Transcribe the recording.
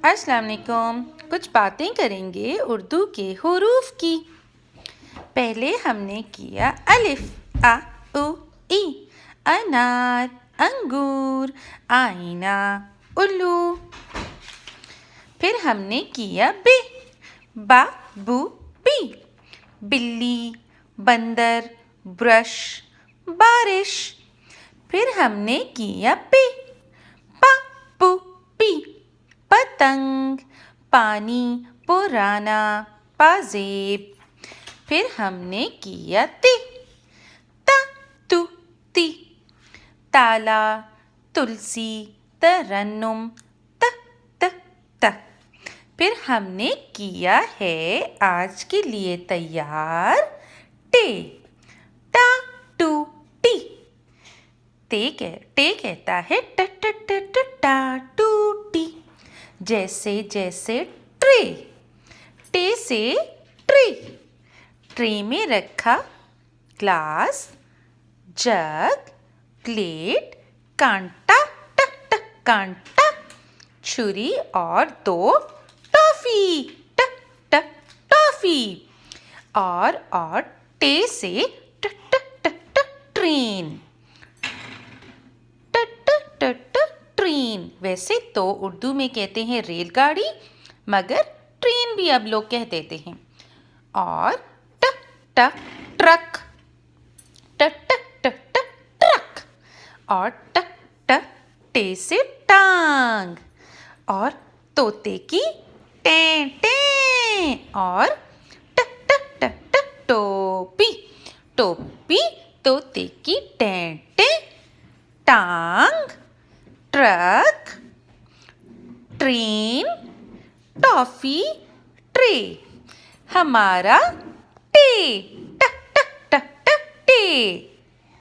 अस्सलाम वालेकुम। कुछ बातें करेंगे उर्दू के हुरूफ की। पहले हमने किया अलिफ आ उ ई, अनार अंगूर, आईना उल्लू। फिर हमने किया बे, बा बू बी, बिल्ली बंदर ब्रश बारिश। फिर हमने किया पे, पा पू पी, पतंग पानी पुराना पाजेब। फिर हमने किया ती, ता तू ती, ताला तुलसी तरन्नुम त त त। फिर हमने किया है आज के लिए तैयार टे, टा टू टी। टे कहता है ट ट ट ट टा टू टी, जैसे जैसे ट्रे, टे से ट्रे। ट्रे में रखा ग्लास जग प्लेट कांटा टक टक कांटा, छुरी और दो टॉफी टक टक टॉफी। और टे से टक टक टक टक ट्रेन, ट्रेन। वैसे तो उर्दू में कहते हैं रेलगाड़ी, मगर ट्रेन भी अब लोग कह देते हैं। और टक टक ट्रक, टक टक टक टक ट्रक। और टक टक टे से टांग। और तोते की टें टें। और टक टक टक टक टोपी, टोपी तोते की टें टें। टांग ट्रक ट्रेन टॉफी ट्रे, हमारा टे टक टक टक टक टे।